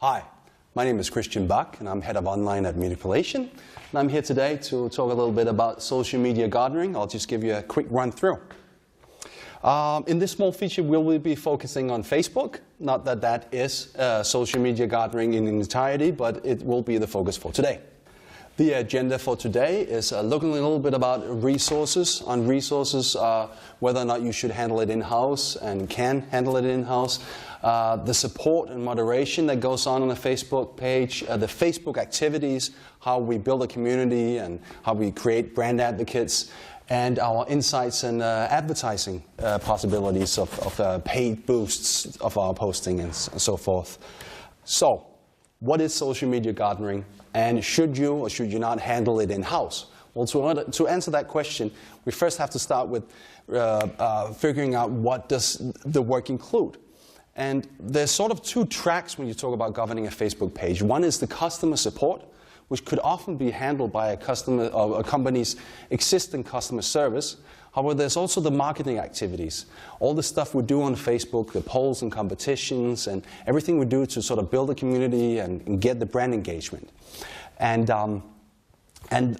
Hi, my name is Bach, and I'm head of online at Manipulation. And I'm here today to talk a little bit about social media gardening. I'll just give you a quick run through. In this small feature, we will be focusing on Facebook. Not that that is social media gardening in entirety, but it will be the focus for today. The agenda for today is looking a little bit about resources, whether or not you should handle it in-house and can handle it in-house, the support and moderation that goes on a Facebook page, the Facebook activities, how we build a community and how we create brand advocates, and our insights and advertising possibilities of paid boosts of our posting and so forth. So, what is social media gardening, and should you or should you not handle it in-house? Well, to answer that question, we first have to start with figuring out what does the work include. And there's sort of two tracks when you talk about governing a Facebook page. One is the customer support, which could often be handled by a customer or a company's existing customer service. However, there's also the marketing activities. All the stuff we do on Facebook, the polls and competitions, and everything we do to sort of build a community and get the brand engagement.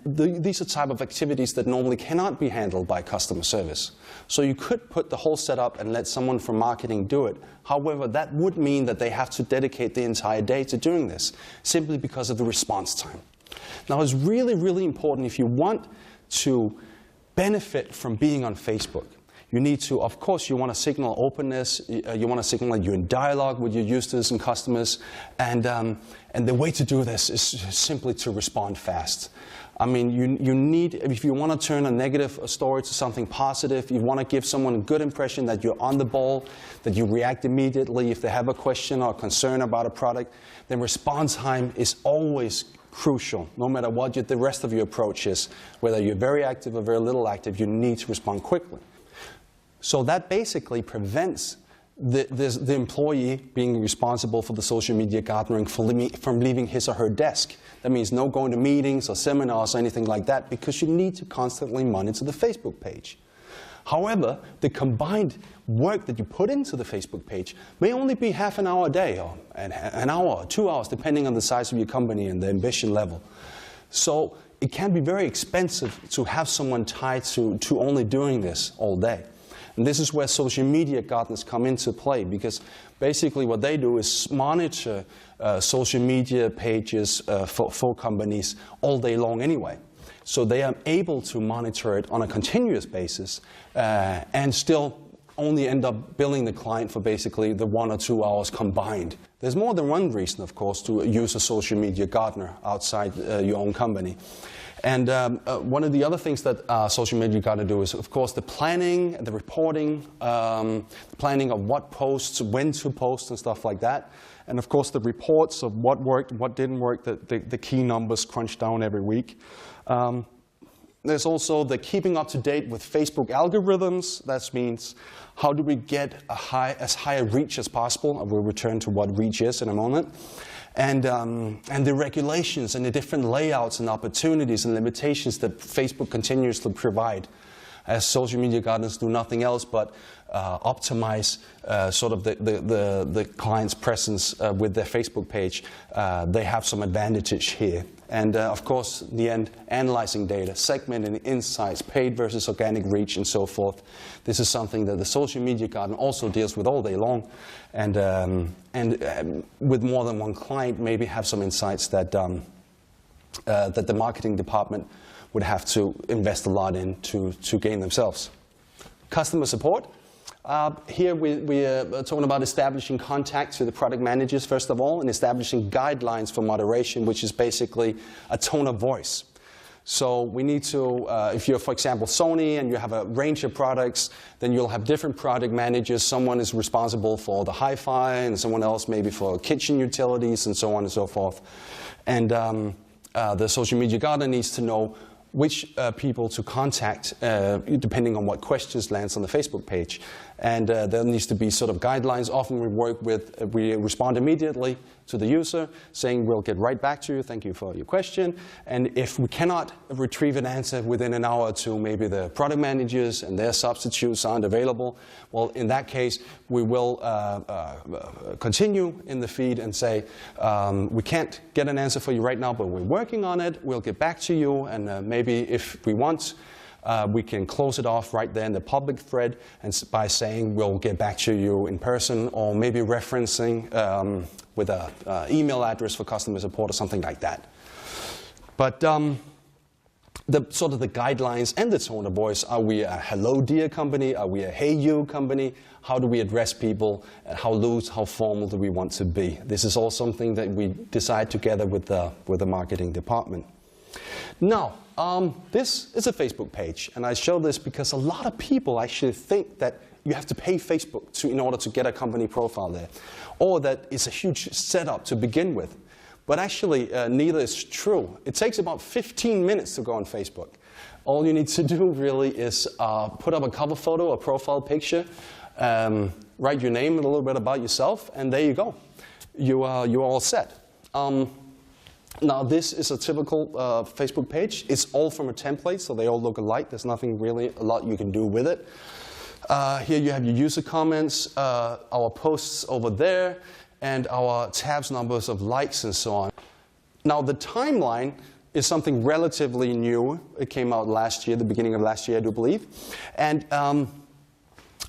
These are type of activities that normally cannot be handled by customer service. So you could put the whole setup and let someone from marketing do it. However, that would mean that they have to dedicate the entire day to doing this, simply because of the response time. Now, it's really, really important if you want to benefit from being on Facebook. You need to, of course, you want to signal openness. You want to signal that you're in dialogue with your users and customers. And the way to do this is simply to respond fast. I mean, you need, if you want to turn a negative story to something positive, you want to give someone a good impression that you're on the ball, that you react immediately if they have a question or concern about a product, then response time is always crucial. No matter what the rest of your approach is, whether you're very active or very little active, you need to respond quickly. So that basically prevents the employee being responsible for the social media gardening from leaving his or her desk. That means no going to meetings or seminars or anything like that, because you need to constantly monitor the Facebook page. However, the combined work that you put into the Facebook page may only be half an hour a day, or an hour or 2 hours, depending on the size of your company and the ambition level. So it can be very expensive to have someone tied to only doing this all day. And this is where social media gardeners come into play, because basically what they do is monitor social media pages for companies all day long anyway. So they are able to monitor it on a continuous basis and still only end up billing the client for basically the 1 or 2 hours combined. There's more than one reason, of course, to use a social media gardener outside your own company. And one of the other things that social media got to do is, of course, the planning, the reporting, the planning of what posts, when to post and stuff like that. And of course, the reports of what worked, what didn't work, the key numbers crunched down every week. There's also the keeping up to date with Facebook algorithms. That means how do we get as high a reach as possible? I will return to what reach is in a moment. And the regulations and the different layouts and opportunities and limitations that Facebook continues to provide, as social media gardeners do nothing else but optimize sort of the client's presence with their Facebook page. They have some advantage here. And of course, in the end, analyzing data, segmenting insights, paid versus organic reach, and so forth. This is something that the social media garden also deals with all day long. And with more than one client, maybe have some insights that the marketing department would have to invest a lot in to gain themselves. Customer support. Here we are talking about establishing contact to the product managers, first of all, and establishing guidelines for moderation, which is basically a tone of voice. So we need to, if you're, for example, Sony, and you have a range of products, then you'll have different product managers. Someone is responsible for the hi-fi, and someone else maybe for kitchen utilities, and so on and so forth. And the social media gardener needs to know which people to contact, depending on what questions lands on the Facebook page. And there needs to be sort of guidelines. Often we respond immediately to the user, saying we'll get right back to you, thank you for your question. And if we cannot retrieve an answer within an hour or two, maybe the product managers and their substitutes aren't available, well, in that case, we will continue in the feed and say, we can't get an answer for you right now, but we're working on it. We'll get back to you, and maybe if we want, we can close it off right there in the public thread and by saying we'll get back to you in person, or maybe referencing with an email address for customer support or something like that. But the sort of the guidelines and the tone of voice, are we a hello dear company? Are we a hey you company? How do we address people? How loose, how formal do we want to be? This is all something that we decide together with the marketing department. Now, this is a Facebook page, and I show this because a lot of people actually think that you have to pay Facebook in order to get a company profile there, or that it's a huge setup to begin with. But actually, neither is true. It takes about 15 minutes to go on Facebook. All you need to do really is put up a cover photo, a profile picture, write your name and a little bit about yourself, and there you go. You're all set. Now, this is a typical Facebook page. It's all from a template, so they all look alike. There's nothing really a lot you can do with it. Here you have your user comments, our posts over there, and our tabs numbers of likes and so on. Now, the timeline is something relatively new. It came out last year, the beginning of last year, I do believe. And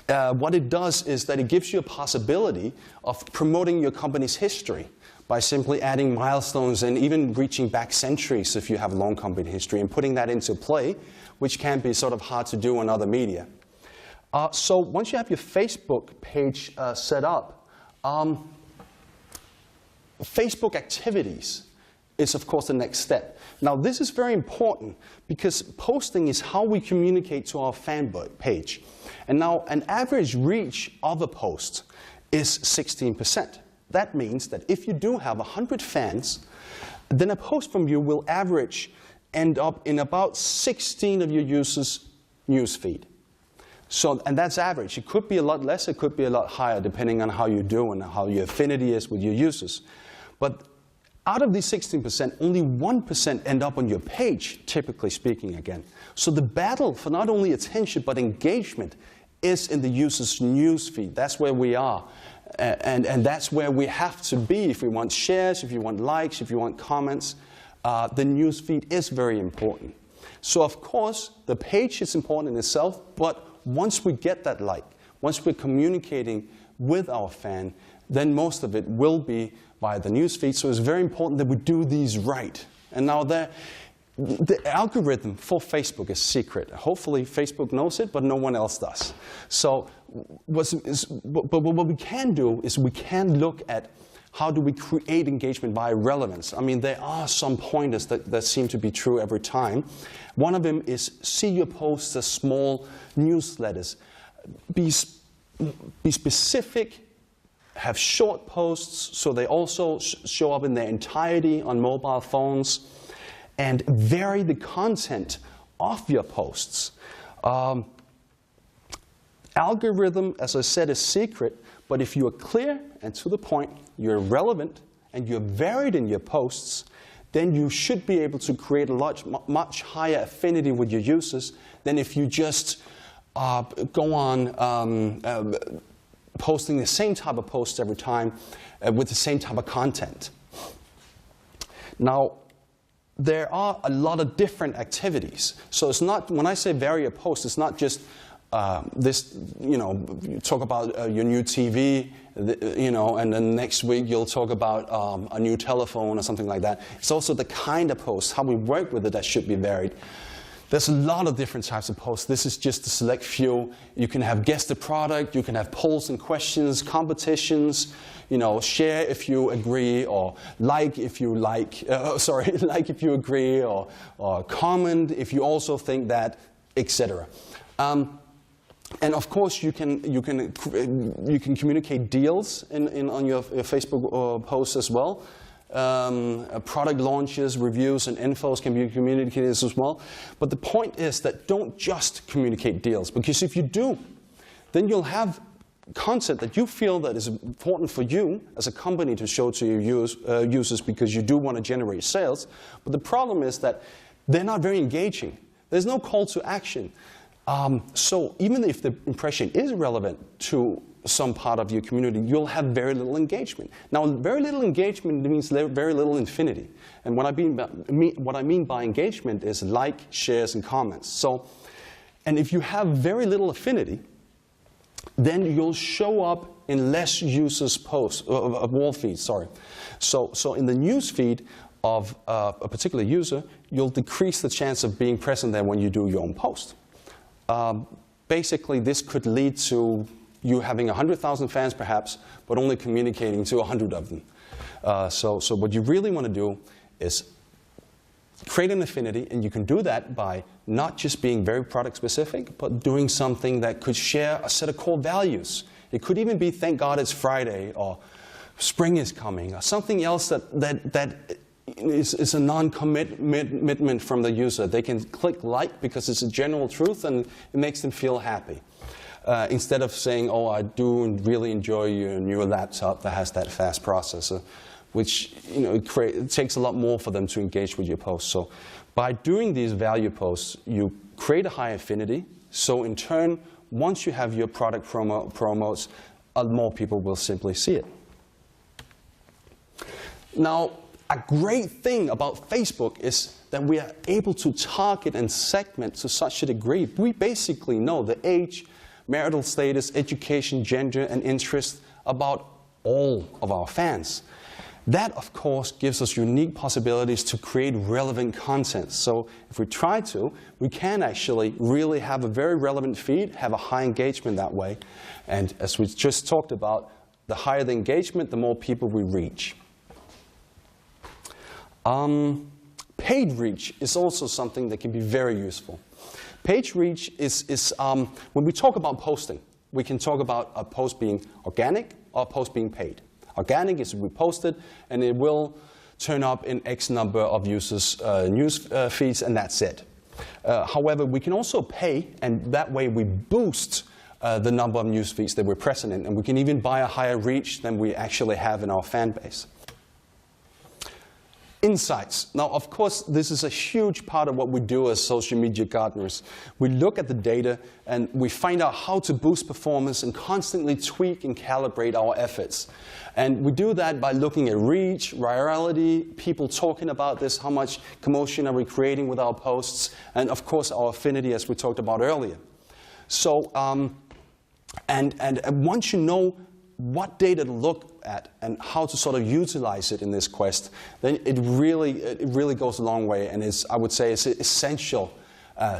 what it does is that it gives you a possibility of promoting your company's history by simply adding milestones and even reaching back centuries if you have a long company history, and putting that into play, which can be sort of hard to do on other media. So once you have your Facebook page set up, Facebook activities is, of course, the next step. Now, this is very important because posting is how we communicate to our fan page. And now, an average reach of a post is 16%. That means that if you do have 100 fans, then a post from you will average end up in about 16 of your users' newsfeed. So, and that's average. It could be a lot less, it could be a lot higher, depending on how you do and how your affinity is with your users. But out of these 16%, only 1% end up on your page, typically speaking again. So the battle for not only attention but engagement is in the user's newsfeed. That's where we are. And that's where we have to be if we want shares, if you want likes, if you want comments. The newsfeed is very important. So of course, the page is important in itself, but once we get that like, once we're communicating with our fan, then most of it will be via the newsfeed. So it's very important that we do these right. And now the algorithm for Facebook is secret. Hopefully Facebook knows it, but no one else does. So what we can do is we can look at how do we create engagement via relevance. I mean, there are some pointers that seem to be true every time. One of them is see your posts as small newsletters. Be specific. Have short posts, so they also show up in their entirety on mobile phones. And vary the content of your posts. Algorithm, as I said, is secret, but if you are clear and to the point, you're relevant, and you're varied in your posts, then you should be able to create a much higher affinity with your users than if you just go on posting the same type of posts every time with the same type of content. Now, there are a lot of different activities. So it's not, when I say vary a post, it's not just this, you talk about your new TV, and then next week you'll talk about a new telephone or something like that. It's also the kind of post, how we work with it, that should be varied. There's a lot of different types of posts. This is just a select few. You can have guess the product, you can have polls and questions, competitions, share if you agree, or like if you like, like if you agree, or comment if you also think that, etc. And of course, you can communicate deals on your Facebook posts as well. Product launches, reviews, and infos can be communicated as well. But the point is that don't just communicate deals, because if you do, then you'll have content that you feel that is important for you as a company to show to your users because you do want to generate sales. But the problem is that they're not very engaging. There's no call to action. So even if the impression is relevant to some part of your community, you'll have very little engagement. Now, very little engagement means very little infinity. And what I mean by engagement is like, shares, and comments. So, and if you have very little affinity, then you'll show up in less users' posts, wall feeds, sorry. So in the news feed of a particular user, you'll decrease the chance of being present there when you do your own post. Basically, this could lead to you having 100,000 fans perhaps, but only communicating to 100 of them. So what you really want to do is create an affinity, and you can do that by not just being very product specific, but doing something that could share a set of core values. It could even be thank God it's Friday, or spring is coming, or something else that is a non-commitment from the user. They can click like because it's a general truth and it makes them feel happy. Instead of saying, oh, I do really enjoy your new laptop that has that fast processor, which it takes a lot more for them to engage with your post. So by doing these value posts, you create a high affinity. So in turn, once you have your product promos, more people will simply see it. Now, a great thing about Facebook is that we are able to target and segment to such a degree. We basically know the age, marital status, education, gender, and interest about all of our fans. That, of course, gives us unique possibilities to create relevant content. So if we try to, we can actually really have a very relevant feed, have a high engagement that way. And as we just talked about, the higher the engagement, the more people we reach. Paid reach is also something that can be very useful. Paid reach is when we talk about posting, we can talk about a post being organic or a post being paid. Organic is we post it, and it will turn up in X number of users' news feeds, and that's it. However, we can also pay, and that way we boost the number of news feeds that we're present in, and we can even buy a higher reach than we actually have in our fan base. Insights. Now, of course, this is a huge part of what we do as social media gardeners. We look at the data and we find out how to boost performance and constantly tweak and calibrate our efforts. And we do that by looking at reach, virality, people talking about this, how much commotion are we creating with our posts, and of course our affinity, as we talked about earlier. So, and once you know what data to look at and how to sort of utilize it in this quest, then it really goes a long way, and I would say it's essential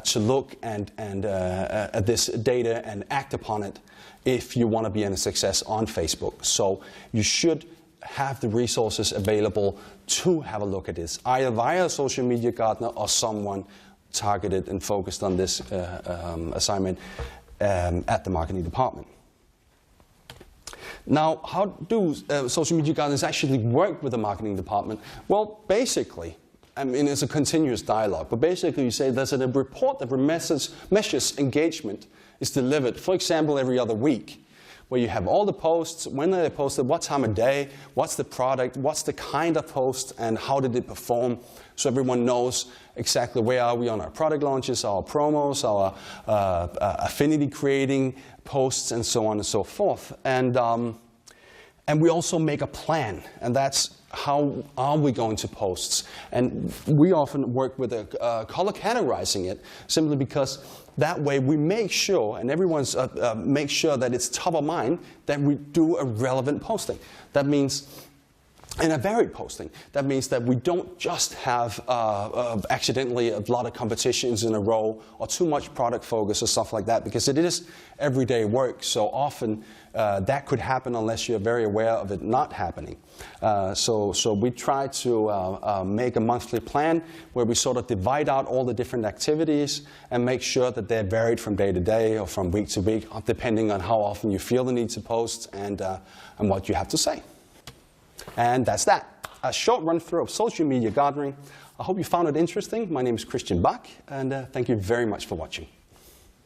to look at this data and act upon it if you want to be a success on Facebook. So you should have the resources available to have a look at this, either via a social media gardener or someone targeted and focused on this assignment at the marketing department. Now, how do social media gardeners actually work with the marketing department? Well, basically, I mean, it's a continuous dialogue, but basically you say there's a report that measures engagement is delivered, for example, every other week, where you have all the posts, when they're posted, what time of day, what's the product, what's the kind of post, and how did it perform, so everyone knows exactly where are we on our product launches, our promos, our affinity creating posts, and so on and so forth. And we also make a plan, and that's how are we going to post. And we often work with color categorizing it, simply because that way we make sure, and everyone's make sure that it's top of mind, that we do a relevant posting. That means, and a varied posting. That means that we don't just have accidentally a lot of competitions in a row or too much product focus or stuff like that, because it is everyday work. So often that could happen unless you're very aware of it not happening. So we try to make a monthly plan where we sort of divide out all the different activities and make sure that they're varied from day to day or from week to week, depending on how often you feel the need to post and what you have to say. And that's that. A short run-through of social media gardening. I hope you found it interesting. My name is Bach, and thank you very much for watching.